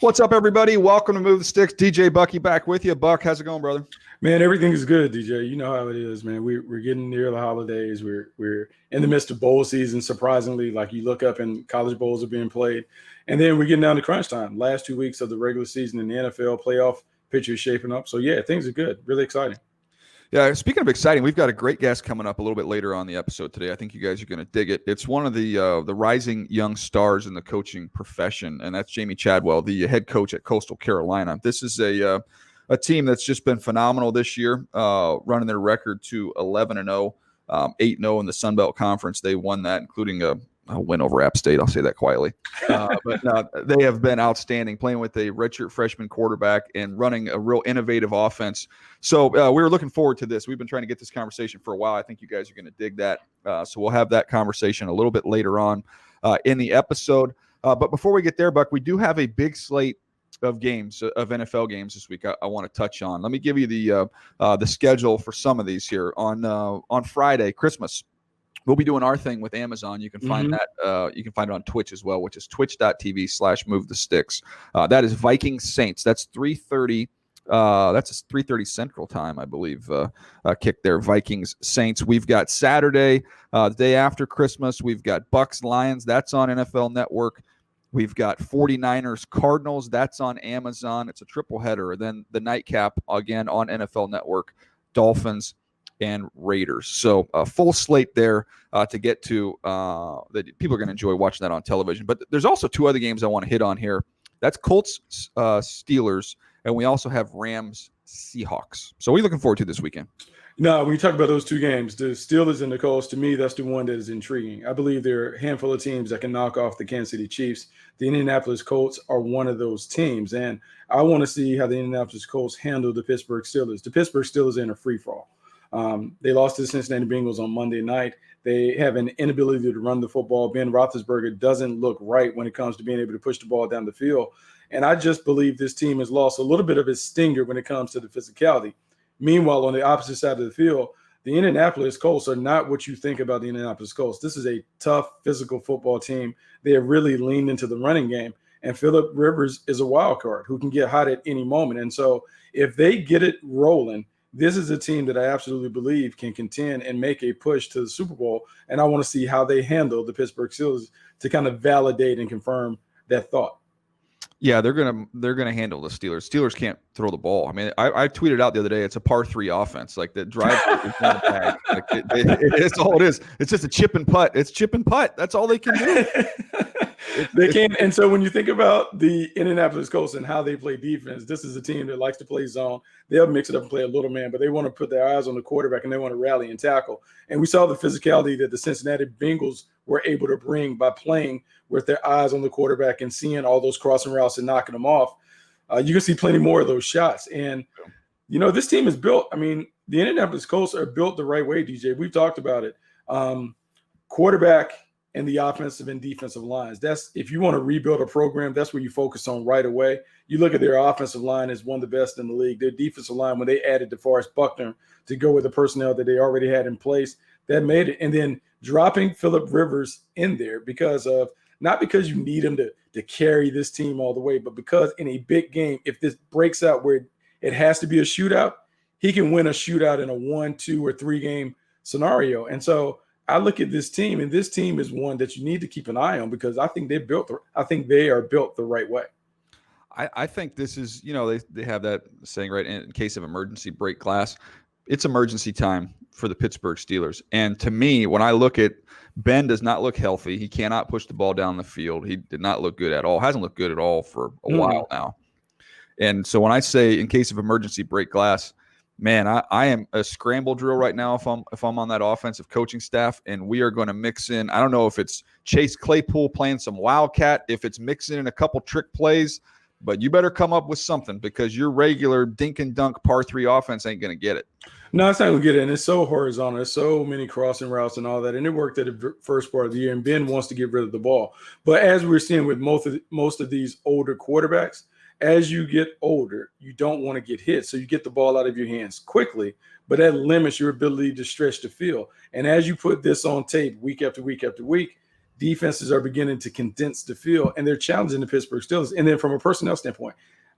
What's up, everybody? Welcome to Move the Sticks. DJ Bucky back with you. Buck, how's it going, brother? Man, everything is good, DJ. You know how it is, man. We're getting near the holidays. We're in the midst of bowl season. Surprisingly, like you look up and college bowls are being played, and then we're getting down to crunch time. Last 2 weeks of the regular season in the NFL playoff picture is shaping up. So yeah, things are good. Really exciting. Yeah, speaking of exciting, we've got a great guest coming up a little bit later on the episode today. I think you guys are going to dig it. It's one of the rising young stars in the coaching profession, and that's Jamey Chadwell, the head coach at Coastal Carolina. This is a team that's just been phenomenal this year, running their record to 11-0, 8-0 in the Sun Belt Conference. They won that, including a win over App State. I'll say that quietly. But they have been outstanding, playing with a redshirt freshman quarterback and running a real innovative offense. So we were looking forward to this. We've been trying to get this conversation for a while. I think you guys are going to dig that. So we'll have that conversation a little bit later on in the episode. But before we get there, Buck, we do have a big slate of games, of NFL games this week I want to touch on. Let me give you the schedule for some of these here. On Friday, Christmas, we'll be doing our thing with Amazon. You can find that. You can find it on Twitch as well, which is twitch.tv/movethesticks. That is Vikings Saints. That's 3:30. That's a 3:30 Central Time, I believe. Kick there, Vikings Saints. We've got Saturday, the day after Christmas. We've got Bucks Lions. That's on NFL Network. We've got 49ers Cardinals. That's on Amazon. It's a triple header. Then the nightcap again on NFL Network. Dolphins and Raiders. So a full slate there to get to that people are going to enjoy watching that on television. But there's also two other games I want to hit on here. That's Colts Steelers, and we also have Rams Seahawks. So what are you looking forward to this weekend? No, when you talk about those two games, the Steelers and the Colts, to me, that's the one that is intriguing. I believe there are a handful of teams that can knock off the Kansas City Chiefs. The Indianapolis Colts are one of those teams, and I want to see how the Indianapolis Colts handle the Pittsburgh Steelers. The Pittsburgh Steelers are in a free-for-all. They lost to the Cincinnati Bengals on Monday night. They have an inability to run the football. Ben Roethlisberger doesn't look right when it comes to being able to push the ball down the field. And I just believe this team has lost a little bit of its stinger when it comes to the physicality. Meanwhile, on the opposite side of the field, the Indianapolis Colts are not what you think about the Indianapolis Colts. This is a tough, physical football team. They have really leaned into the running game. And Phillip Rivers is a wild card who can get hot at any moment. And so if they get it rolling, this is a team that I absolutely believe can contend and make a push to the Super Bowl. And I want to see how they handle the Pittsburgh Steelers to kind of validate and confirm that thought. Yeah, they're gonna handle the Steelers. Steelers can't throw the ball. I mean, I tweeted out the other day, it's a par 3 offense. Like the drive is in the bag. Like it's all it is. It's just a chip and putt. It's chip and putt. That's all they can do. They can. And so when you think about the Indianapolis Colts and how they play defense, this is a team that likes to play zone. They'll mix it up and play a little man, but they want to put their eyes on the quarterback and they want to rally and tackle. And we saw the physicality that the Cincinnati Bengals were able to bring by playing with their eyes on the quarterback and seeing all those crossing routes and knocking them off. You can see plenty more of those shots. And, you know, this team is built. I mean, the Indianapolis Colts are built the right way, DJ. We've talked about it. Quarterback and the offensive and defensive lines. That's if you want to rebuild a program, that's where you focus on right away. You look at their offensive line as one of the best in the league. Their defensive line, when they added DeForest Buckner to go with the personnel that they already had in place, that made it. And then dropping Phillip Rivers in there not because you need him to carry this team all the way, but because in a big game, if this breaks out where it has to be a shootout, he can win a shootout in a 1, 2, or 3 game scenario. And so I look at this team, and this team is one that you need to keep an eye on because I think they are built the right way. I think this is, you know, they have that saying, right, in case of emergency, break glass. It's emergency time for the Pittsburgh Steelers. And to me, when I look at Ben does not look healthy. He cannot push the ball down the field. He did not look good at all. Hasn't looked good at all for a while now. And so when I say in case of emergency, break glass, man, I am a scramble drill right now if I'm on that offensive coaching staff, and we are going to mix in. I don't know if it's Chase Claypool playing some wildcat, if it's mixing in a couple trick plays, but you better come up with something because your regular dink and dunk par 3 offense ain't going to get it. No, it's not going to get it. And it's so horizontal. There's so many crossing routes and all that. And it worked at the first part of the year. And Ben wants to get rid of the ball. But as we're seeing with most of these older quarterbacks, as you get older, you don't want to get hit. So you get the ball out of your hands quickly, but that limits your ability to stretch the field. And as you put this on tape week after week after week, defenses are beginning to condense the field, and they're challenging the Pittsburgh Steelers. And then from a personnel standpoint,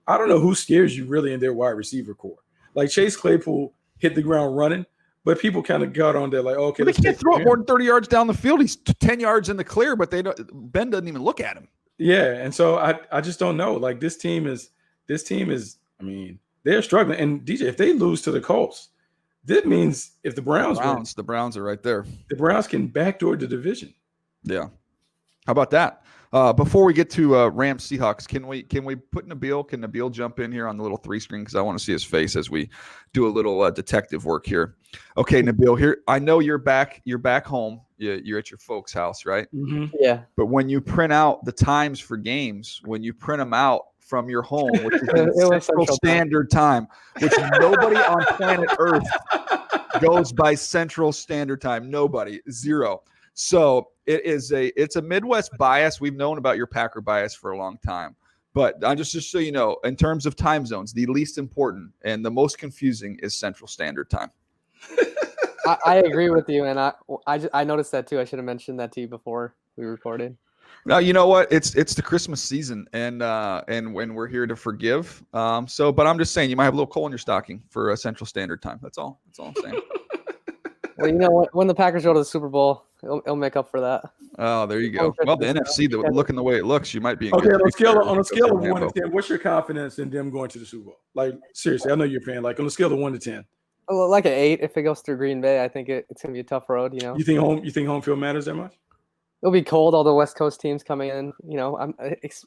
I don't know who scares you really in their wide receiver core. Like Chase Claypool hit the ground running, but people kind of got on there like, okay, they can't throw it more than 30 yards down the field. He's 10 yards in the clear, but Ben doesn't even look at him. Yeah, and so I just don't know. Like this team is. I mean, they're struggling. And DJ, if they lose to the Colts, that means if the Browns win, the Browns are right there. The Browns can backdoor the division. Yeah. How about that? Before we get to Rams Seahawks, can we put Nabil? Can Nabil jump in here on the little 3 screen because I want to see his face as we do a little detective work here. Okay, Nabil, here I know you're back. You're back home. You're at your folks' house, right? Mm-hmm. Yeah. But when you print out the times for games, when you print them out from your home, which is in Central Standard Time, which nobody on planet Earth goes by Central Standard Time. Nobody, 0. So it's a Midwest bias. We've known about your Packer bias for a long time. But just so you know, in terms of time zones, the least important and the most confusing is Central Standard Time. I agree with you, and I noticed that too. I should have mentioned that to you before we recorded. Now you know what? It's the Christmas season, and when we're here to forgive. But I'm just saying you might have a little coal in your stocking for Central Standard Time. That's all. That's all I'm saying. Well, you know what? When the Packers go to the Super Bowl, it'll make up for that. Oh, there you go. Well, the NFC, looking the way it looks, you might be. Okay, on a scale of 1 to 10, what's your confidence in them going to the Super Bowl? Like seriously, I know you're a fan. Like on a scale of 1 to 10. Well, like an 8 if it goes through Green Bay. I think it's gonna be a tough road. You know. You think home field matters that much? It'll be cold. All the West Coast teams coming in. You know, I'm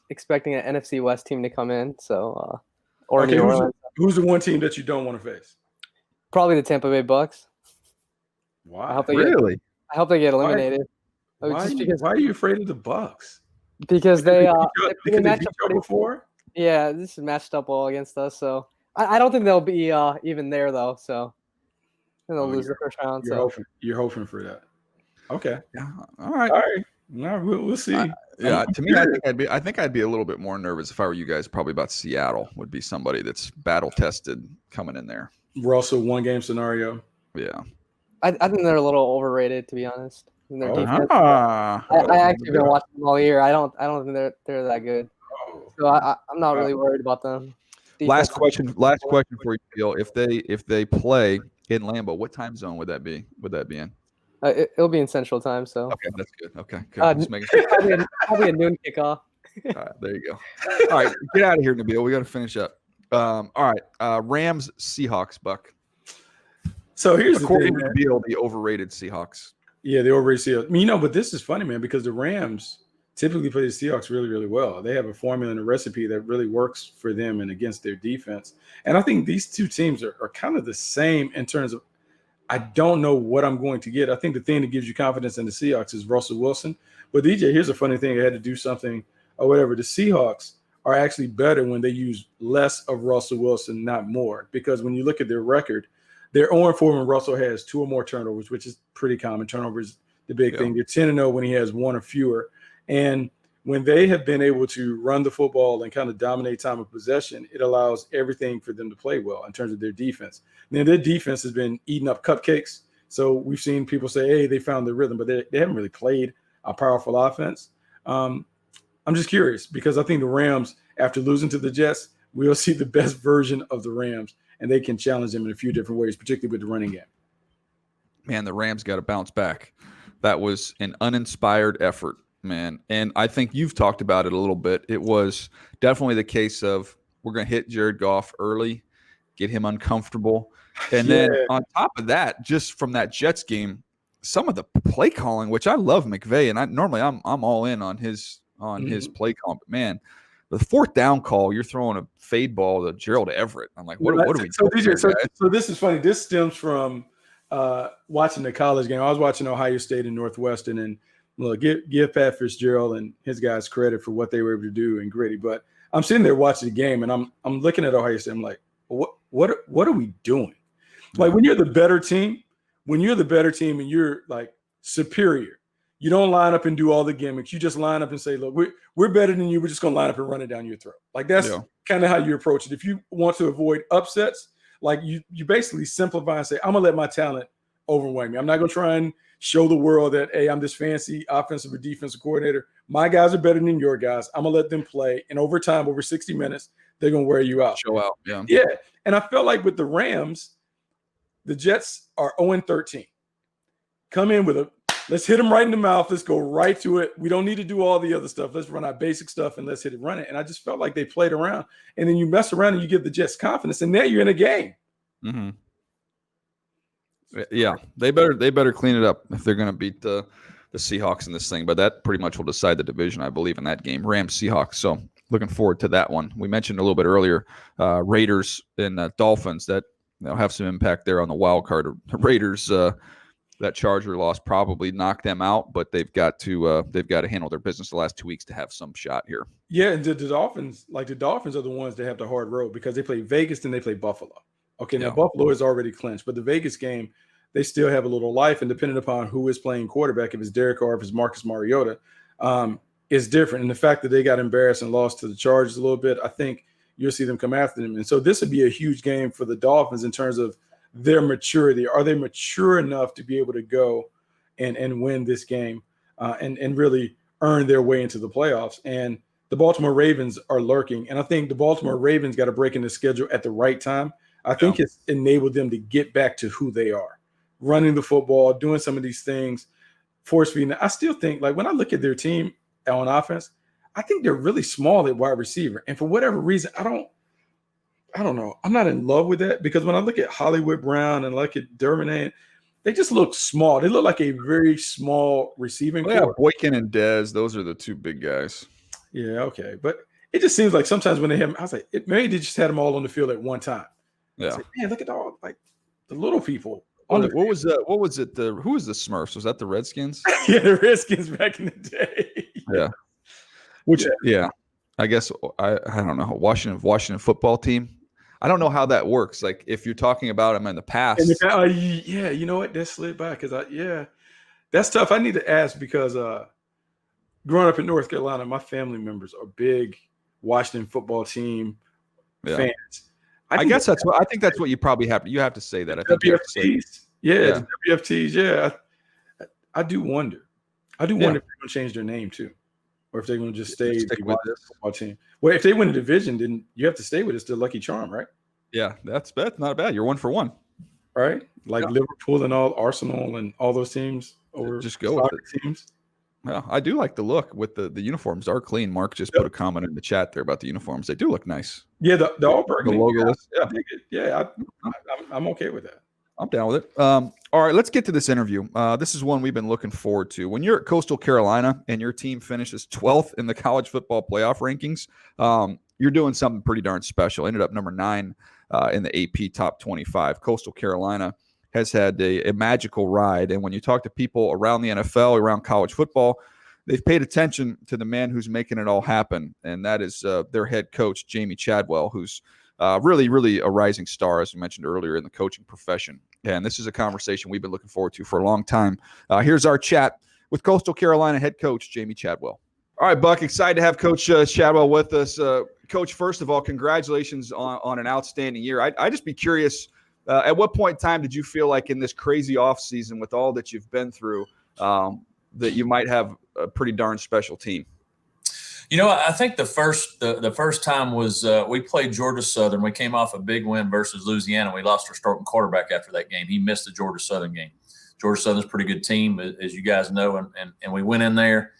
expecting an NFC West team to come in. So, or okay, New Orleans. Who's the one team that you don't want to face? Probably the Tampa Bay Bucks. Wow. I hope they get eliminated. Why are you afraid of the Bucks? Because they beat you before. Yeah, this is matched up well against us. So I don't think they'll be even there though. So they'll lose the first round. You're hoping for that. Okay. Yeah. All right. No, we'll see. To me, I think I'd be a little bit more nervous if I were you guys. Probably about Seattle would be somebody that's battle tested coming in there. Russell 1-game scenario. Yeah. I think they're a little overrated, to be honest. In their defense. I actually been watching them all year. I don't think they're that good. So I'm not really worried about them. Last question for you, Bill. If they play in Lambeau, what time zone would that be? Would that be in? It'll be in Central Time. So okay, that's good. Okay, good. Just making sure. probably a noon kickoff. All right, there you go. All right, get out of here, Nabil. We got to finish up. All right, Rams Seahawks, Buck. So here's according to Nabil, the overrated Seahawks. Yeah, the overrated Seahawks. I mean, but this is funny, man, because the Rams typically play the Seahawks really, really well. They have a formula and a recipe that really works for them and against their defense. And I think these two teams are kind of the same in terms of I don't know what I'm going to get. I think the thing that gives you confidence in the Seahawks is Russell Wilson. But DJ, here's a funny thing. I had to do something or whatever. The Seahawks are actually better when they use less of Russell Wilson, not more. Because when you look at their record, they're 0-4 when Russell has 2 or more turnovers, which is pretty common. Turnovers the big thing. They're 10-0 when he has 1 or fewer. And when they have been able to run the football and kind of dominate time of possession, it allows everything for them to play well in terms of their defense. Now, their defense has been eating up cupcakes. So we've seen people say, hey, they found their rhythm, but they haven't really played a powerful offense. I'm just curious because I think the Rams, after losing to the Jets, we'll see the best version of the Rams, and they can challenge them in a few different ways, particularly with the running game. Man, the Rams got to bounce back. That was an uninspired effort, man. And I think you've talked about it a little bit. It was definitely the case of we're going to hit Jared Goff early, get him uncomfortable. And then on top of that, just from that Jets game, some of the play calling, which I love McVay, and I'm all in on his play calling. But man, the 4th down call, you're throwing a fade ball to Gerald Everett. I'm like, what are we doing? So this is funny. This stems from watching the college game. I was watching Ohio State and Northwestern, and look, give Pat Fitzgerald and his guys credit for what they were able to do and gritty. But I'm sitting there watching the game, and I'm looking at Ohio State. I'm like, what are we doing? Like when you're the better team, and you're like superior, you don't line up and do all the gimmicks. You just line up and say, look, we're better than you. We're just going to line up and run it down your throat. Like that's kind of how you approach it. If you want to avoid upsets, like you basically simplify and say, I'm going to let my talent overwhelm me. I'm not going to try and show the world that, hey, I'm this fancy offensive or defensive coordinator. My guys are better than your guys. I'm going to let them play. And over time, over 60 minutes, they're going to wear you out. Show out. Yeah. Yeah. And I felt like with the Rams, the Jets are 0-13. Come in with let's hit them right in the mouth. Let's go right to it. We don't need to do all the other stuff. Let's run our basic stuff and let's hit it, run it. And I just felt like they played around. And then you mess around and you give the Jets confidence, and now you're in a game. Mm-hmm. Yeah, they better clean it up if they're going to beat the Seahawks in this thing. But that pretty much will decide the division, I believe, in that game. Rams, Seahawks. So looking forward to that one. We mentioned a little bit earlier, Raiders and Dolphins that have some impact there on the wild card. Raiders, that Charger loss probably knocked them out, but they've got to handle their business the last 2 weeks to have some shot here. Yeah, and the Dolphins are the ones that have the hard road because they play Vegas and they play Buffalo. Okay, now Buffalo is already clinched, but the Vegas game, they still have a little life, and depending upon who is playing quarterback, if it's Derek Carr, if it's Marcus Mariota, is different. And the fact that they got embarrassed and lost to the Chargers a little bit, I think you'll see them come after them. And so this would be a huge game for the Dolphins in terms of their maturity. Are they mature enough to be able to go and win this game and really earn their way into the playoffs? And the Baltimore Ravens are lurking. And I think the Baltimore Ravens got a break in the schedule at the right time. I think it's enabled them to get back to who they are, running the football, doing some of these things, force feeding. I still think, like, when I look at their team on offense, I think they're really small at wide receiver. And for whatever reason, I don't know. I'm not in love with that because when I look at Hollywood Brown and look at Dermot, they just look small. They look like a very small receiving core. Yeah, Boykin and Dez, those are the two big guys. Yeah, okay. But it just seems like sometimes when they have them, I was like, maybe they just had them all on the field at one time. Yeah. Like, man, look at all like the little people. Who was it? Who was the Smurfs? Was that the Redskins? Yeah, the Redskins back in the day. Yeah. I guess I don't know. Washington football team. I don't know how that works. Like if you're talking about them in the past. Yeah, you know what? That slid by because that's tough. I need to ask because growing up in North Carolina, my family members are big Washington football team fans. I think that's what you probably have. You have to say that. I think WFTs. Yeah. WFTs. Yeah. I do wonder. If they're going to change their name too, or if they're going to just stay with this football team. Well, if they win a division, then you have to stay with us. The Lucky Charm, right? Yeah, that's not bad. You're 1 for 1, right? Like Liverpool and all Arsenal and all those teams. Just go with it. Teams. Well, I do like the look with the uniforms are clean. Mark just put a comment in the chat there about the uniforms. They do look nice. Yeah, the all burgundy. The logo. I'm okay with that. I'm down with it. All right, let's get to this interview. This is one we've been looking forward to. When you're at Coastal Carolina and your team finishes 12th in the college football playoff rankings, you're doing something pretty darn special. Ended up number 9 in the AP Top 25. Coastal Carolina has had a magical ride. And when you talk to people around the NFL, around college football, they've paid attention to the man who's making it all happen. And that is their head coach, Jamey Chadwell, who's really, really a rising star, as we mentioned earlier, in the coaching profession. And this is a conversation we've been looking forward to for a long time. Here's our chat with Coastal Carolina head coach, Jamey Chadwell. All right, Buck, excited to have Coach Chadwell with us. Coach, first of all, congratulations on an outstanding year. I'd just be curious, at what point in time did you feel like in this crazy offseason with all that you've been through that you might have a pretty darn special team? You know, I think the first time was we played Georgia Southern. We came off a big win versus Louisiana. We lost our starting quarterback after that game. He missed the Georgia Southern game. Georgia Southern's a pretty good team, as you guys know, and we went in there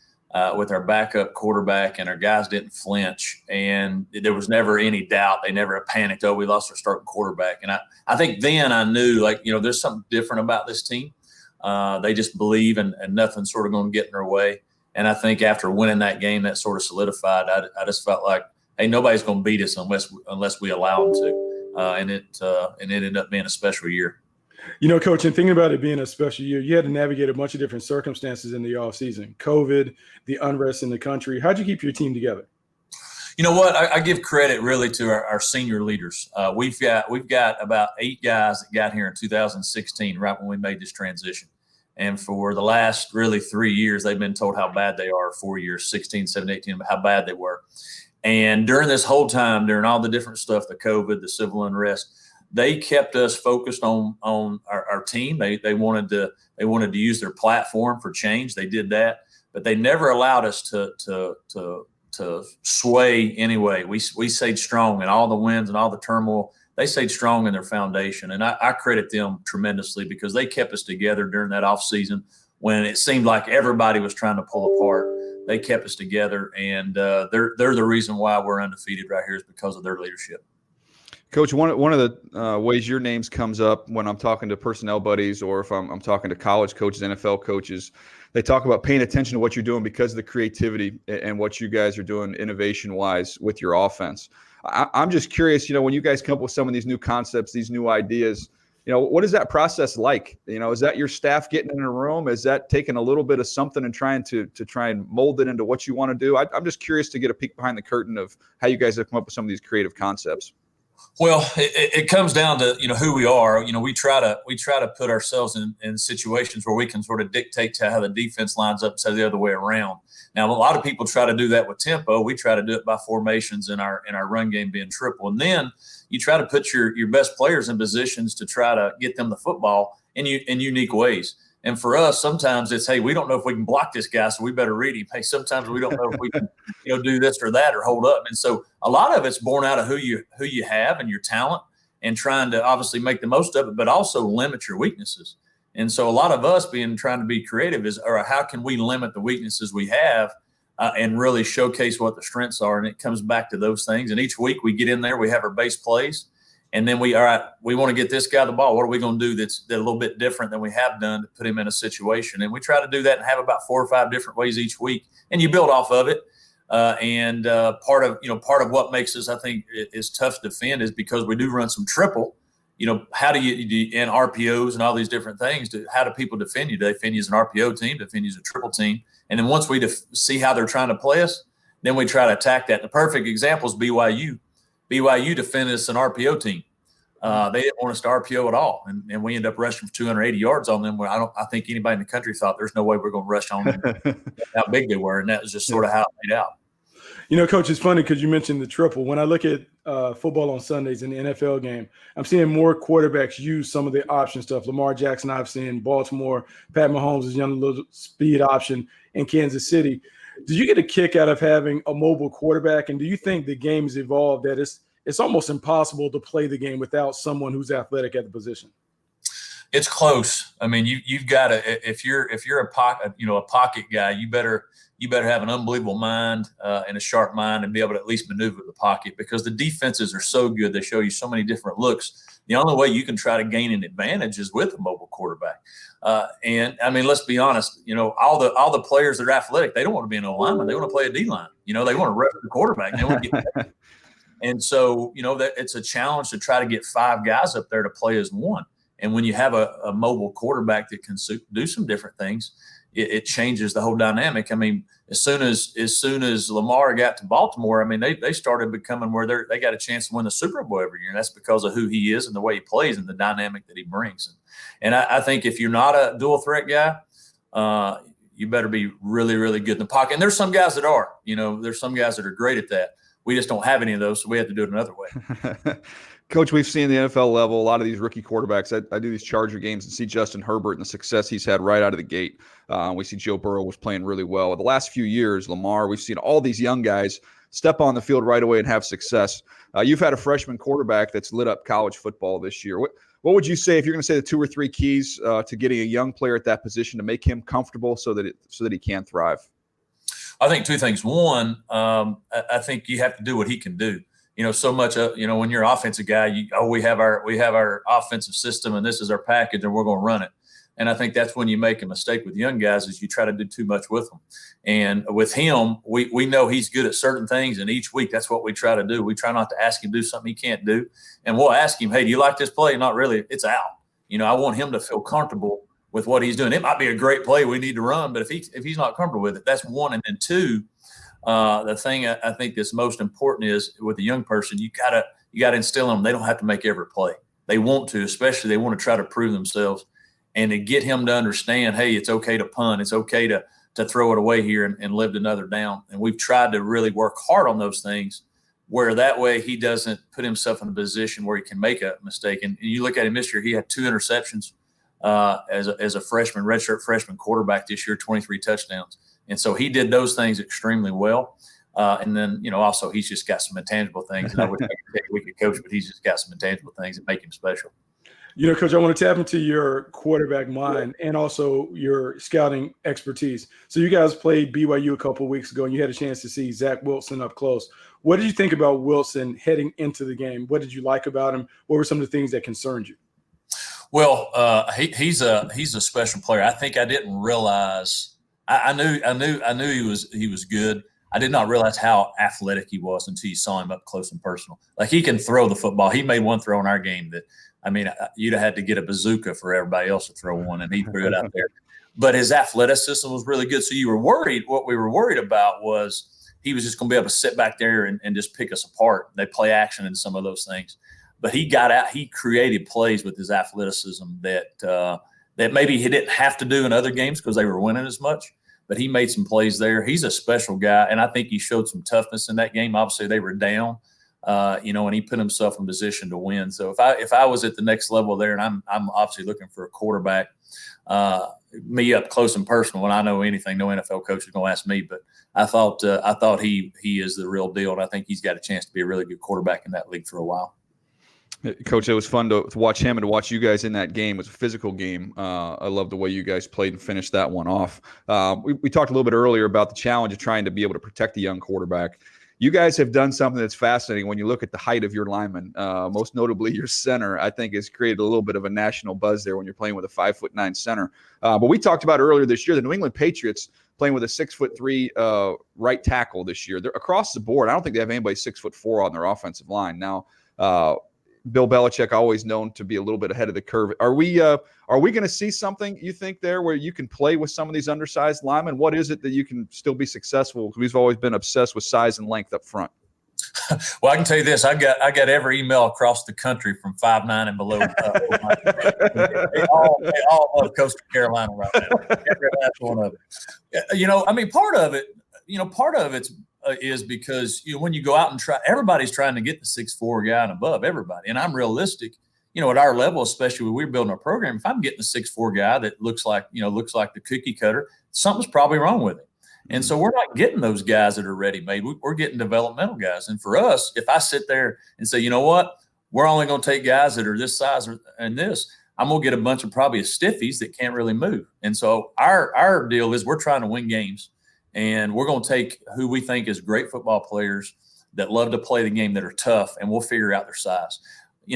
with our backup quarterback, and our guys didn't flinch, and there was never any doubt. They never panicked, we lost our starting quarterback. And I think then I knew, there's something different about this team. They just believe, and nothing's sort of going to get in their way. And I think after winning that game, that sort of solidified. I just felt like, hey, nobody's going to beat us unless we allow them to. And it ended up being a special year. You know, Coach, and thinking about it being a special year, you had to navigate a bunch of different circumstances in the offseason. COVID, the unrest in the country. How'd you keep your team together? You know what? I give credit really to our senior leaders. We've got about 8 guys that got here in 2016, right when we made this transition. And for the last really 3 years, they've been told how bad they are. 4 years, 16, 17, 18, how bad they were. And during this whole time, during all the different stuff, the COVID, the civil unrest, they kept us focused on our team. They wanted to use their platform for change. They did that, but they never allowed us to sway anyway. We stayed strong in all the wins and all the turmoil. They stayed strong in their foundation, and I credit them tremendously because they kept us together during that off season when it seemed like everybody was trying to pull apart. They kept us together, and they're the reason why we're undefeated right here is because of their leadership. Coach, one of the ways your names comes up when I'm talking to personnel buddies or if I'm talking to college coaches, NFL coaches, they talk about paying attention to what you're doing because of the creativity and what you guys are doing innovation-wise with your offense. I'm just curious, when you guys come up with some of these new concepts, these new ideas, what is that process like? Is that your staff getting in a room? Is that taking a little bit of something and trying to try and mold it into what you want to do? I'm just curious to get a peek behind the curtain of how you guys have come up with some of these creative concepts. Well, it comes down to who we are. We try to put ourselves in situations where we can sort of dictate to how the defense lines up instead of the other way around. Now, a lot of people try to do that with tempo. We try to do it by formations in our run game being triple, and then you try to put your best players in positions to try to get them the football in unique ways. And for us, sometimes it's, hey, we don't know if we can block this guy, so we better read him. Hey, sometimes we don't know if we can, do this or that or hold up. And so a lot of it's born out of who you have and your talent and trying to obviously make the most of it, but also limit your weaknesses. And so a lot of us trying to be creative is, all right, how can we limit the weaknesses we have and really showcase what the strengths are? And it comes back to those things. And each week we get in there, we have our base plays. And then we want to get this guy the ball. What are we going to do that's a little bit different than we have done to put him in a situation? And we try to do that and have about 4 or 5 different ways each week. And you build off of it. And part of what makes us, I think, is tough to defend is because we do run some triple. How do you and RPOs and all these different things? How do people defend you? Do they defend you as an RPO team? Defend you as a triple team? And then once we see how they're trying to play us, then we try to attack that. The perfect example is BYU. BYU defended us an RPO team. They didn't want us to RPO at all, and we ended up rushing for 280 yards on them. Where I think anybody in the country thought there's no way we're going to rush on them. How big they were, and that was just sort of how it played out. Coach, it's funny because you mentioned the triple. When I look at football on Sundays in the NFL game, I'm seeing more quarterbacks use some of the option stuff. Lamar Jackson, I've seen Baltimore. Pat Mahomes is young little speed option in Kansas City. Did you get a kick out of having a mobile quarterback? And do you think the game has evolved that it's almost impossible to play the game without someone who's athletic at the position? It's close. I mean, you've got to if you're a pocket guy, you better have an unbelievable mind and a sharp mind and be able to at least maneuver the pocket because the defenses are so good. They show you so many different looks. The only way you can try to gain an advantage is with a mobile quarterback. And I mean, let's be honest. All the players that are athletic, they don't want to be an O-lineman. They want to play a D-line. They want to rush the quarterback. They want to get better. And so, that it's a challenge to try to get 5 guys up there to play as one. And when you have a mobile quarterback that can do some different things, it changes the whole dynamic. I mean, as soon as Lamar got to Baltimore, I mean, they started becoming where they got a chance to win the Super Bowl every year. And that's because of who he is and the way he plays and the dynamic that he brings. And I think if you're not a dual threat guy, you better be really, really good in the pocket. And there's some guys that are. There's some guys that are great at that. We just don't have any of those, so we have to do it another way. Coach, we've seen the NFL level, a lot of these rookie quarterbacks. I do these Charger games and see Justin Herbert and the success he's had right out of the gate. We see Joe Burrow was playing really well. The last few years, Lamar, we've seen all these young guys step on the field right away and have success. You've had a freshman quarterback that's lit up college football this year. What would you say if you're going to say the 2 or 3 keys to getting a young player at that position to make him comfortable so that he can thrive? I think 2 things. One, I think you have to do what he can do. So much, when you're an offensive guy, we have our offensive system and this is our package and we're going to run it. And I think that's when you make a mistake with young guys is you try to do too much with them. And with him, we know he's good at certain things. And each week, that's what we try to do. We try not to ask him to do something he can't do. And we'll ask him, hey, do you like this play? Not really. It's out. I want him to feel comfortable with what he's doing. It might be a great play we need to run, but if he's not comfortable with it, that's one. And then 2, the thing I think that's most important is with a young person, you gotta instill in them. They don't have to make every play. They want to, especially they want to try to prove themselves and to get him to understand, hey, it's okay to punt. It's okay to throw it away here and live another down. And we've tried to really work hard on those things where that way he doesn't put himself in a position where he can make a mistake. And you look at him this year, he had 2 interceptions as a freshman, redshirt freshman quarterback this year, 23 touchdowns. And so he did those things extremely well. And then, also he's just got some intangible things. And I wish I could tell you we could coach, but he's just got some intangible things that make him special. Coach, I want to tap into your quarterback mind and also your scouting expertise. So you guys played BYU a couple of weeks ago, and you had a chance to see Zach Wilson up close. What did you think about Wilson heading into the game? What did you like about him? What were some of the things that concerned you? Well, he's a special player. I think I didn't realize. I knew he was good. I did not realize how athletic he was until you saw him up close and personal. Like, he can throw the football. He made one throw in our game that, you'd have had to get a bazooka for everybody else to throw one, and he threw it out there. But his athleticism was really good. So you were worried. What we were worried about was he was just going to be able to sit back there and just pick us apart. They play action and some of those things. But he got out. He created plays with his athleticism that maybe he didn't have to do in other games because they were winning as much. But he made some plays there. He's a special guy, and I think he showed some toughness in that game. Obviously, they were down, and he put himself in position to win. So if I was at the next level there, and I'm obviously looking for a quarterback, me up close and personal, when I know anything, no NFL coach is going to ask me. But I thought he is the real deal, and I think he's got a chance to be a really good quarterback in that league for a while. Coach, it was fun to watch him and to watch you guys in that game. It was a physical game. I love the way you guys played and finished that one off. We talked a little bit earlier about the challenge of trying to be able to protect the young quarterback. You guys have done something that's fascinating when you look at the height of your linemen, most notably your center. I think has created a little bit of a national buzz there when you're playing with a 5'9" center. But we talked about earlier this year, the New England Patriots playing with a 6'3" right tackle this year. They're across the board. I don't think they have anybody 6'4" on their offensive line. Now, Bill Belichick always known to be a little bit ahead of the curve. Are we going to see something, you think, there where you can play with some of these undersized linemen? What is it that you can still be successful? Because we've always been obsessed with size and length up front. Well, I can tell you this: I got every email across the country from 5'9" and below. They all love Coastal Carolina right now. Every last one of it. Part of it's is because when you go out and try, everybody's trying to get the 6'4" guy and above, everybody. And I'm realistic, at our level, especially when we're building a program. If I'm getting a 6'4" guy that looks like the cookie cutter, something's probably wrong with it. And so we're not getting those guys that are ready-made. We're getting developmental guys. And for us, if I sit there and say, you know what, we're only going to take guys that are this size and this, I'm going to get a bunch of probably stiffies that can't really move. And so our deal is we're trying to win games. And we're going to take who we think is great football players that love to play the game, that are tough, and we'll figure out their size.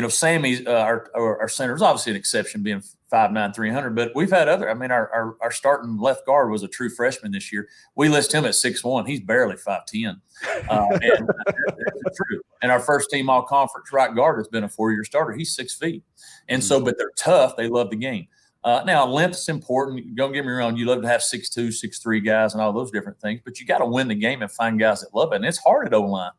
Sammy, our center, is obviously an exception, being 5'9", 300, but we've had other. Our starting left guard was a true freshman this year. We list him at 6'1". He's barely 5'10". And that's true. And our first team all conference right guard has been a 4-year starter. He's 6 feet. And so, but they're tough. They love the game. Now, length is important. Don't get me wrong. You love to have 6'2", 6'3" guys and all those different things, but you got to win the game and find guys that love it. And it's hard at O-line.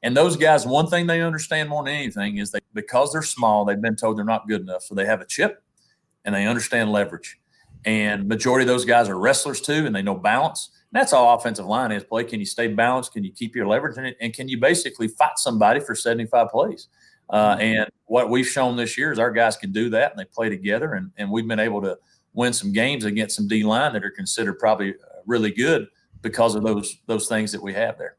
And those guys, one thing they understand more than anything is because they're small, they've been told they're not good enough. So they have a chip and they understand leverage. And majority of those guys are wrestlers too, and they know balance. And that's all offensive line is. Play. Can you stay balanced? Can you keep your leverage in it? And can you basically fight somebody for 75 plays? And what we've shown this year is our guys can do that, and they play together. And we've been able to win some games against some D-line that are considered probably really good because of those things that we have there.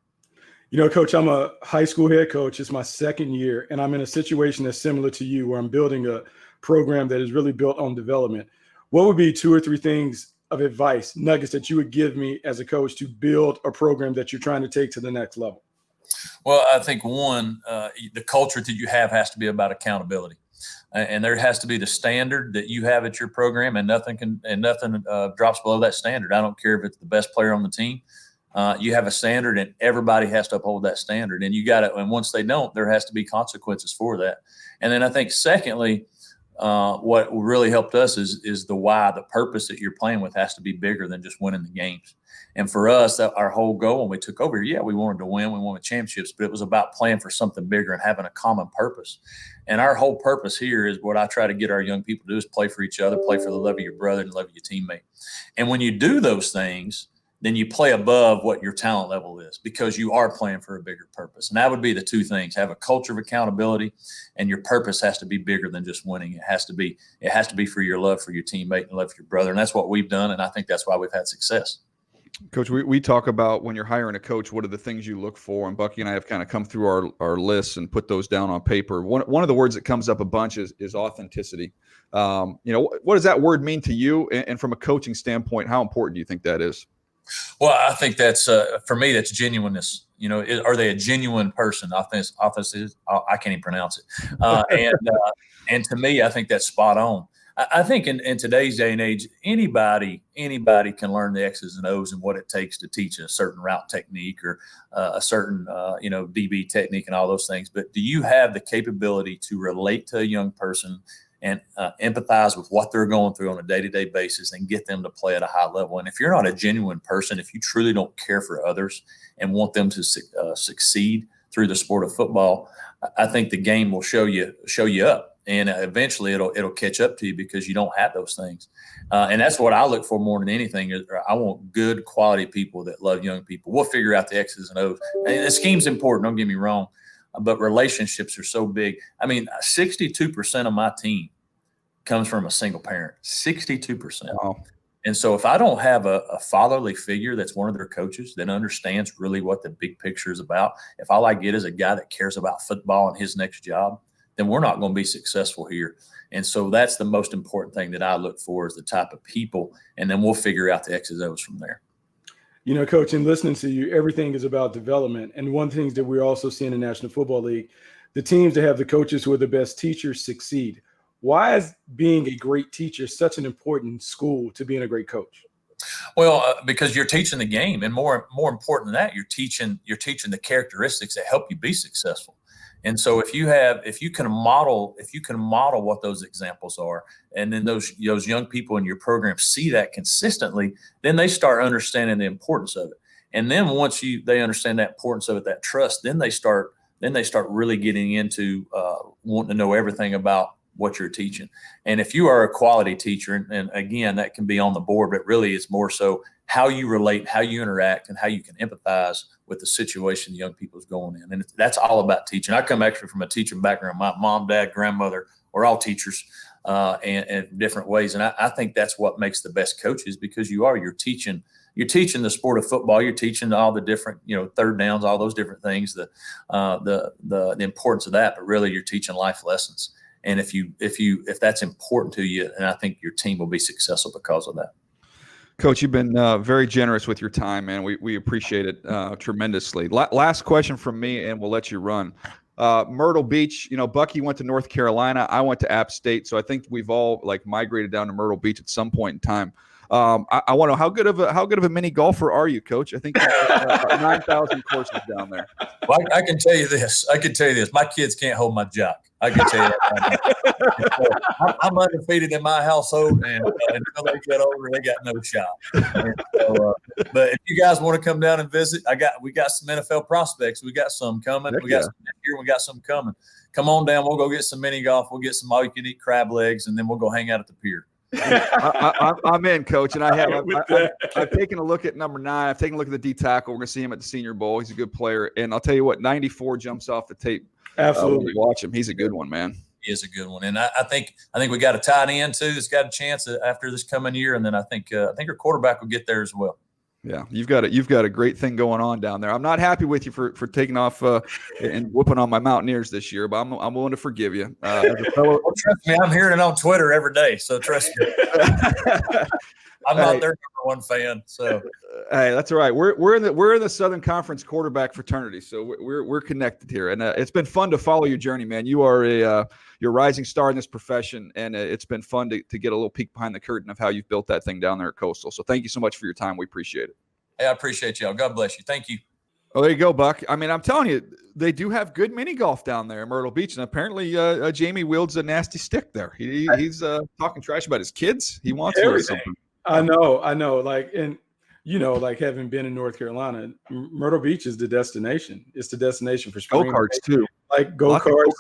Coach, I'm a high school head coach. It's my second year, and I'm in a situation that's similar to you where I'm building a program that is really built on development. What would be 2 or 3 things of advice, nuggets that you would give me as a coach to build a program that you're trying to take to the next level? Well, I think one, the culture that you have has to be about accountability, and there has to be the standard that you have at your program, and nothing drops below that standard. I don't care if it's the best player on the team. You have a standard, and everybody has to uphold that standard. And you got it. And once they don't, there has to be consequences for that. And then I think, secondly, what really helped us is the why, the purpose that you're playing with has to be bigger than just winning the games. And for us, our whole goal when we took over, we wanted to win. We wanted championships, but it was about playing for something bigger and having a common purpose. And our whole purpose here is what I try to get our young people to do is play for each other, play for the love of your brother and the love of your teammate. And when you do those things, then you play above what your talent level is because you are playing for a bigger purpose. And that would be the two things: have a culture of accountability, and your purpose has to be bigger than just winning. It has to be for your love for your teammate and love for your brother. And that's what we've done. And I think that's why we've had success. Coach, we talk about when you're hiring a coach, what are the things you look for? And Bucky and I have kind of come through our lists and put those down on paper. One of the words that comes up a bunch is authenticity. What does that word mean to you? And from a coaching standpoint, how important do you think that is? Well, I think that's for me, that's genuineness. Are they a genuine person? Authenticity, I can't even pronounce it. And to me, I think that's spot on. I think in today's day and age, anybody can learn the X's and O's and what it takes to teach a certain route technique or a certain DB technique and all those things. But do you have the capability to relate to a young person and empathize with what they're going through on a day-to-day basis and get them to play at a high level? And if you're not a genuine person, if you truly don't care for others and want them to succeed through the sport of football, I think the game will show you up. And eventually it'll catch up to you because you don't have those things. And that's what I look for more than anything. I want good quality people that love young people. We'll figure out the X's and O's. And the scheme's important, don't get me wrong, but relationships are so big. I mean, 62% of my team comes from a single parent, 62%. Wow. And so if I don't have a fatherly figure that's one of their coaches that understands really what the big picture is about, if all I get is a guy that cares about football and his next job, then we're not going to be successful here. And so that's the most important thing that I look for is the type of people, and then we'll figure out the X's and O's from there. Coach, in listening to you, everything is about development. And one thing that we're also seeing in the National Football League, the teams that have the coaches who are the best teachers succeed. Why is being a great teacher such an important school to being a great coach? Well, because you're teaching the game, and more important than that, you're teaching the characteristics that help you be successful. And so if you can model what those examples are, and then those young people in your program see that consistently, then they start understanding the importance of it. And then once they understand that importance of it, that trust, then they start really getting into wanting to know everything about what you're teaching. And if you are a quality teacher, and again, that can be on the board, but really it's more so how you relate, how you interact, and how you can empathize with the situation the young people is going in. And that's all about teaching. I come actually from a teaching background. My mom, dad, grandmother were all teachers in different ways. And I think that's what makes the best coaches, because you're teaching the sport of football. You're teaching all the different, third downs, all those different things, the importance of that, but really you're teaching life lessons. And if that's important to you, and I think your team will be successful because of that. Coach, you've been very generous with your time, man. We appreciate it tremendously. Last question from me, and we'll let you run. Myrtle Beach, Bucky went to North Carolina. I went to App State. So I think we've all migrated down to Myrtle Beach at some point in time. I want to know how good of a mini golfer are you, Coach? I think you have 9,000 courses down there. Well, I can tell you this. My kids can't hold my jock. I can tell you that. I'm undefeated in my household, and until they get older, they got no shot. But if you guys want to come down and visit, we got some NFL prospects. We got some coming. We got some here. We got some coming. Come on down. We'll go get some mini golf. We'll get some all-you-can-eat crab legs, and then we'll go hang out at the pier. I'm in, Coach, and I've taken a look at number 9. I've taken a look at the D tackle. We're going to see him at the Senior Bowl. He's a good player, and I'll tell you what, 94 jumps off the tape. Absolutely, watch him. He's a good one, man. He is a good one, and I think we got a tight end too that's got a chance after this coming year, and then I think our quarterback will get there as well. Yeah, you've got a great thing going on down there. I'm not happy with you for taking off and whooping on my Mountaineers this year, but I'm willing to forgive you. As a fellow, well, trust me, I'm hearing it on Twitter every day, so trust me. I'm not their number one fan. So hey, that's all right. We're in the Southern Conference quarterback fraternity, so we're connected here, and it's been fun to follow your journey, man. You are you're a rising star in this profession, and it's been fun to get a little peek behind the curtain of how you've built that thing down there at Coastal. So thank you so much for your time. We appreciate it. Hey, I appreciate y'all. God bless you. Thank you. Oh, there you go, Buck. I mean, I'm telling you, they do have good mini golf down there in Myrtle Beach, and apparently Jamey wields a nasty stick there. He's talking trash about his kids. He wants to or something. I know. And having been in North Carolina, Myrtle Beach is the destination. It's the destination for spring go-karts too. Like go-karts,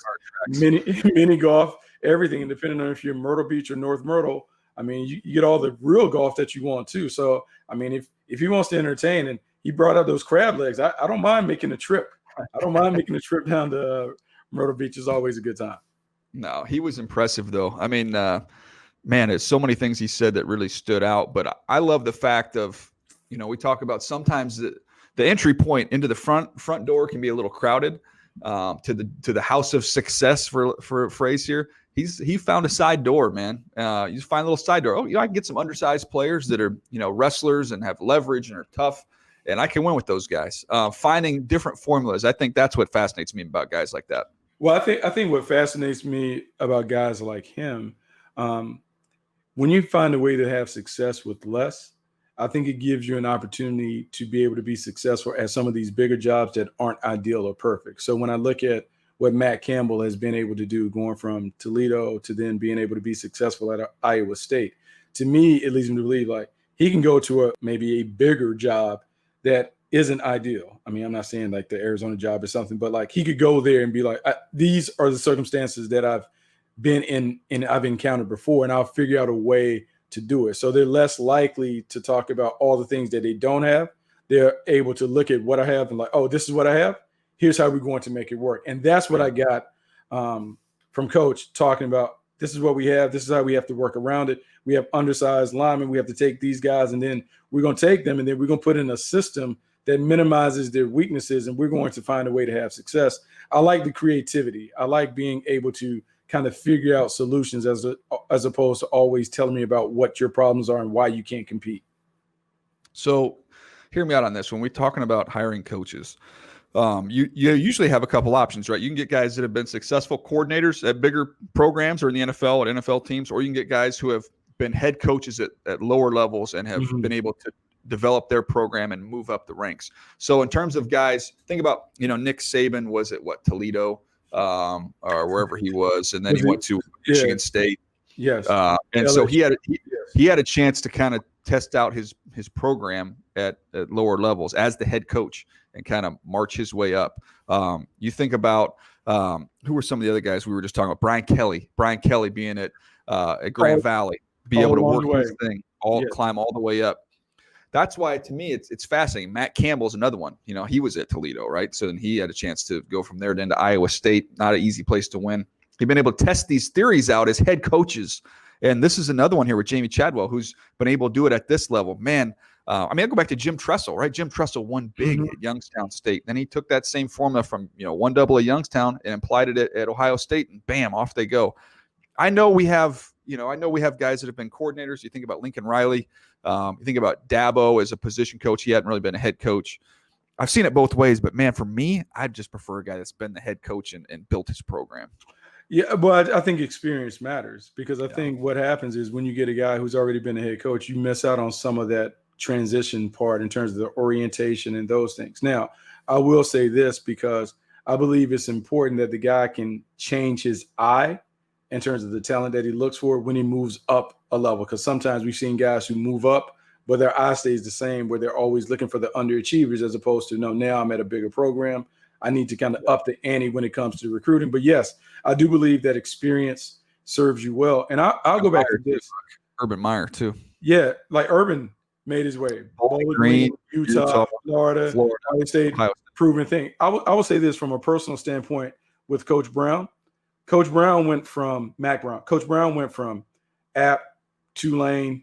mini golf, everything. And depending on if you're Myrtle Beach or North Myrtle, I mean, you get all the real golf that you want too. So, I mean, if he wants to entertain and he brought out those crab legs, I don't mind making a trip. I don't mind making a trip down to Myrtle Beach. Is always a good time. No, he was impressive though. I mean, man, there's so many things he said that really stood out. But I love the fact of, we talk about sometimes the entry point into the front door can be a little crowded. To the house of success for a phrase here. He found a side door, man. You just find a little side door. Oh, I can get some undersized players that are, wrestlers and have leverage and are tough, and I can win with those guys. Finding different formulas. I think that's what fascinates me about guys like that. Well, I think what fascinates me about guys like him, when you find a way to have success with less, I think it gives you an opportunity to be able to be successful at some of these bigger jobs that aren't ideal or perfect. So when I look at what Matt Campbell has been able to do, going from Toledo to then being able to be successful at Iowa State, to me, it leads me to believe like he can go to maybe a bigger job that isn't ideal. I mean, I'm not saying like the Arizona job is something, but like he could go there and be like, these are the circumstances that I've been in and I've encountered before, and I'll figure out a way to do it. So they're less likely to talk about all the things that they don't have. They're able to look at what I have and like, oh, this is what I have. Here's how we're going to make it work. And that's what I got from Coach talking about. This is what we have. This is how we have to work around it. We have undersized linemen. We have to take these guys, and then we're going to take them, and then we're going to put in a system that minimizes their weaknesses, and we're going to find a way to have success. I like the creativity. I like being able to kind of figure out solutions as opposed to always telling me about what your problems are and why you can't compete. So hear me out on this. When we're talking about hiring coaches, you usually have a couple options, right? You can get guys that have been successful coordinators at bigger programs or in the NFL at NFL teams, or you can get guys who have been head coaches at lower levels and have been able to develop their program and move up the ranks. So in terms of guys, think about, Nick Saban was at Toledo or wherever he was, and then he went to Michigan State. Yes. And so he had a chance to kind of test out his program at lower levels as the head coach and kind of march his way up. You think about who were some of the other guys we were just talking about? Brian Kelly being at Grand Valley, be able to work his thing, climb all the way up. That's why, to me, it's fascinating. Matt Campbell's another one. He was at Toledo, right? So then he had a chance to go from there to Iowa State. Not an easy place to win. He's been able to test these theories out as head coaches. And this is another one here with Jamey Chadwell, who's been able to do it at this level. Man, I go back to Jim Tressel, right? Jim Tressel won big at Youngstown State. Then he took that same formula from 1-double at Youngstown and applied it at Ohio State, and bam, off they go. I know we have guys that have been coordinators. You think about Lincoln Riley. You think about Dabo as a position coach. He hadn't really been a head coach. I've seen it both ways, but man, for me, I'd just prefer a guy that's been the head coach and built his program. Yeah, but I think experience matters, because I think what happens is when you get a guy who's already been a head coach, you miss out on some of that transition part in terms of the orientation and those things. Now, I will say this, because I believe it's important that the guy can change his eye in terms of the talent that he looks for when he moves up a level. Because sometimes we've seen guys who move up, but their eye stays the same, where they're always looking for the underachievers, as opposed to, no, now I'm at a bigger program. I need to kind of up the ante when it comes to recruiting. But yes, I do believe that experience serves you well. And I'll go back to this. Urban Meyer too. Yeah, like Urban made his way. Bowling Green, Utah, Florida, Ohio State, proven thing. I will say this from a personal standpoint with Coach Brown. Coach Brown went from Mac Brown. Coach Brown went from App, Tulane,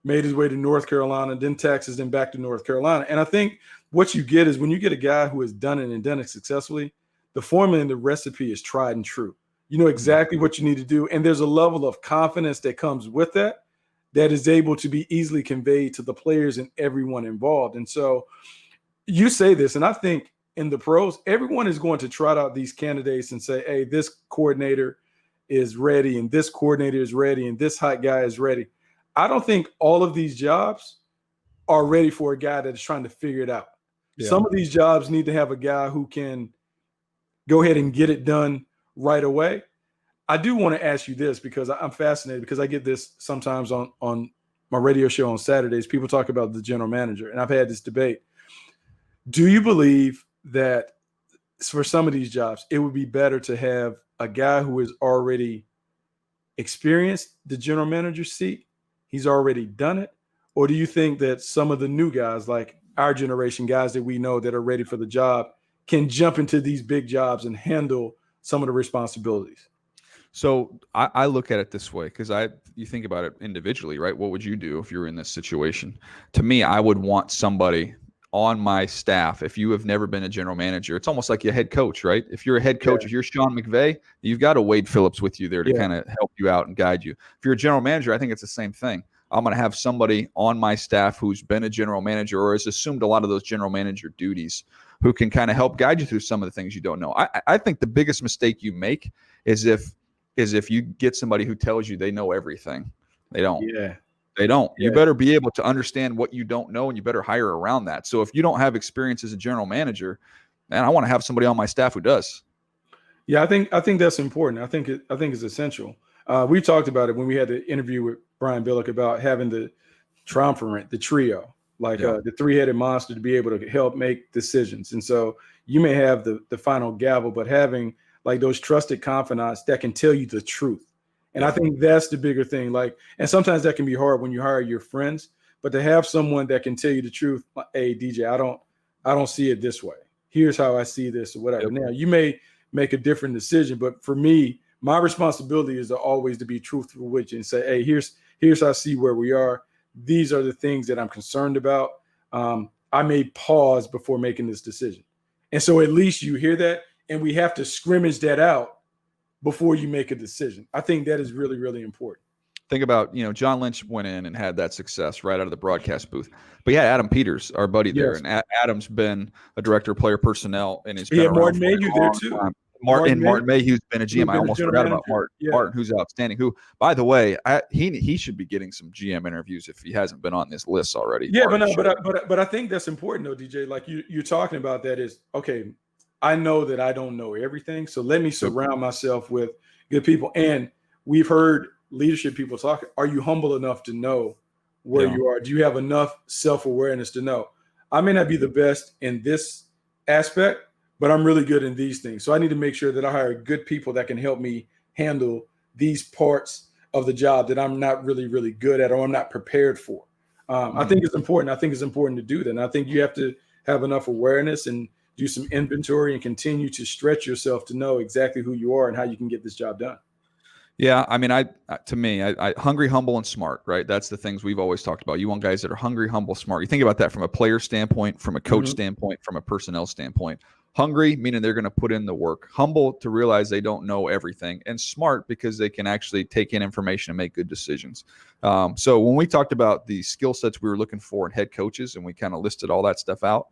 made his way to North Carolina, then Texas, then back to North Carolina. And I think what you get is when you get a guy who has done it and done it successfully, the formula and the recipe is tried and true. You know exactly what you need to do. And there's a level of confidence that comes with that is able to be easily conveyed to the players and everyone involved. And so you say this, and I think in the pros, everyone is going to trot out these candidates and say, hey, this coordinator is ready, and this coordinator is ready, and this hot guy is ready. I don't think all of these jobs are ready for a guy that is trying to figure it out. Yeah. Some of these jobs need to have a guy who can go ahead and get it done right away. I do want to ask you this, because I'm fascinated, because I get this sometimes on my radio show on Saturdays. People talk about the general manager, and I've had this debate. Do you believe that for some of these jobs, it would be better to have a guy who is already experienced the general manager seat? He's already done it. Or do you think that some of the new guys, like our generation, guys that we know that are ready for the job, can jump into these big jobs and handle some of the responsibilities? So I look at it this way, because you think about it individually, right? What would you do if you were in this situation? To me, I would want somebody on my staff. If you have never been a general manager, it's almost like a head coach, right? If you're a head coach, if you're Sean McVay, you've got a Wade Phillips with you there to kind of help you out and guide you. If you're a general manager, I think it's the same thing. I'm going to have somebody on my staff who's been a general manager or has assumed a lot of those general manager duties, who can kind of help guide you through some of the things you don't know. I think the biggest mistake you make is if you get somebody who tells you they know everything. They don't. Yeah. They don't. Yeah. You better be able to understand what you don't know, and you better hire around that. So if you don't have experience as a general manager, man, I want to have somebody on my staff who does. Yeah, I think that's important. I think it's essential. We talked about it when we had the interview with Brian Billick about having the triumvirate, the trio, like the three-headed monster, to be able to help make decisions. And so you may have the final gavel, but having like those trusted confidants that can tell you the truth. And I think that's the bigger thing. Like, and sometimes that can be hard when you hire your friends, but to have someone that can tell you the truth. Hey, DJ, I don't see it this way. Here's how I see this or whatever. Yep. Now you may make a different decision, but for me, my responsibility is always to be truthful with you and say, hey, here's how I see where we are. These are the things that I'm concerned about. I may pause before making this decision. And so at least you hear that, and we have to scrimmage that out before you make a decision. I think that is really, really important. Think about, John Lynch went in and had that success right out of the broadcast booth. But yeah, Adam Peters, our buddy there, and Adam's been a director of player personnel, and he's been Martin Mayhew there too. Martin Mayhew's been a GM. I almost forgot about Martin. Martin, who's outstanding. Who, by the way, he should be getting some GM interviews if he hasn't been on this list already. Yeah, but I think that's important though, DJ. Like you're talking about that is okay. I know that I don't know everything, so let me surround myself with good people. And we've heard leadership people talk. Are you humble enough to know where you are? Do you have enough self-awareness to know I may not be the best in this aspect, but I'm really good in these things. So I need to make sure that I hire good people that can help me handle these parts of the job that I'm not really, really good at or I'm not prepared for. I think it's important. I think it's important to do that. And I think you have to have enough awareness and do some inventory and continue to stretch yourself to know exactly who you are and how you can get this job done. Yeah, I mean, to me, hungry, humble, and smart, right? That's the things we've always talked about. You want guys that are hungry, humble, smart. You think about that from a player standpoint, from a coach standpoint, from a personnel standpoint. Hungry, meaning they're going to put in the work. Humble, to realize they don't know everything. And smart, because they can actually take in information and make good decisions. So when we talked about the skill sets we were looking for in head coaches, and we kind of listed all that stuff out,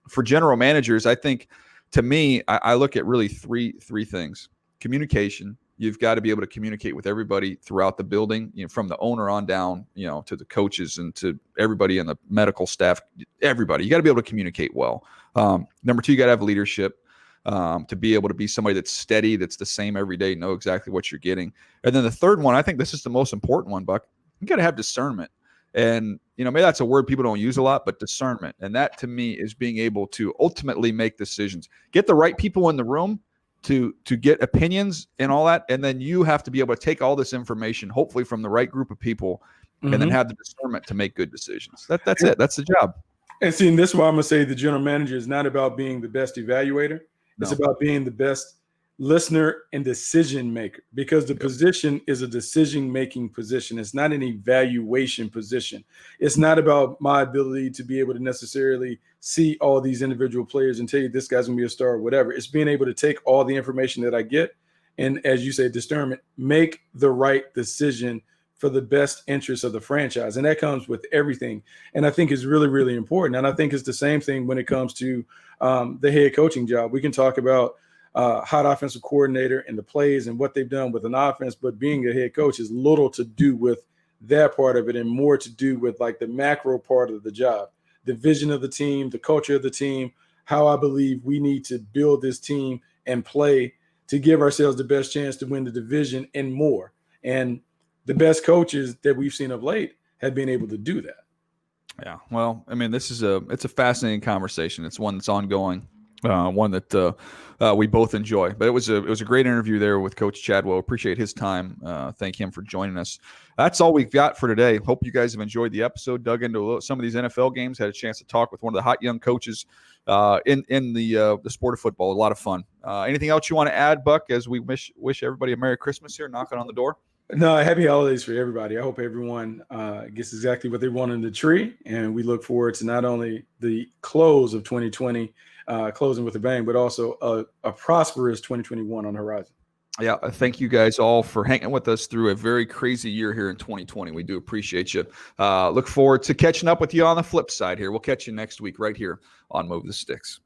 for general managers, I think, to me, I look at really three things. Communication. You've got to be able to communicate with everybody throughout the building, from the owner on down, to the coaches and to everybody in the medical staff, everybody. You got to be able to communicate well. Number two, you got to have leadership to be able to be somebody that's steady, that's the same every day, know exactly what you're getting. And then the third one, I think this is the most important one, Buck. You got to have discernment. And, maybe that's a word people don't use a lot, but discernment. And that, to me, is being able to ultimately make decisions. Get the right people in the room to get opinions and all that. And then you have to be able to take all this information, hopefully from the right group of people, and then have the discernment to make good decisions. That's it. That's the job. And see, and this is why I'm going to say the general manager is not about being the best evaluator. It's about being the best listener and decision maker, because the position is a decision-making position. It's not an evaluation position. It's not about my ability to be able to necessarily see all these individual players and tell you this guy's gonna be a star or whatever. It's being able to take all the information that I get and, as you say, discernment, make the right decision for the best interest of the franchise. And that comes with everything. And I think it's really, really important. And I think it's the same thing when it comes to the head coaching job. We can talk about hot offensive coordinator and the plays and what they've done with an offense, but being a head coach is little to do with that part of it and more to do with like the macro part of the job, the vision of the team, the culture of the team, how I believe we need to build this team and play to give ourselves the best chance to win the division and more. And the best coaches that we've seen of late have been able to do that. Yeah. Well, I mean, it's a fascinating conversation. It's one that's ongoing. one that we both enjoy. But it was a great interview there with Coach Chadwell. Appreciate his time. Thank him for joining us. That's all we've got for today. Hope you guys have enjoyed the episode, dug into some of these NFL games, had a chance to talk with one of the hot young coaches in the sport of football. A lot of fun. Anything else you want to add, Buck, as we wish everybody a Merry Christmas here, knocking on the door? No, happy holidays for everybody. I hope everyone gets exactly what they want in the tree. And we look forward to not only the close of 2020, closing with a bang, but also a prosperous 2021 on the horizon. Yeah, thank you guys all for hanging with us through a very crazy year here in 2020. We do appreciate you. Look forward to catching up with you on the flip side here. We'll catch you next week right here on Move the Sticks.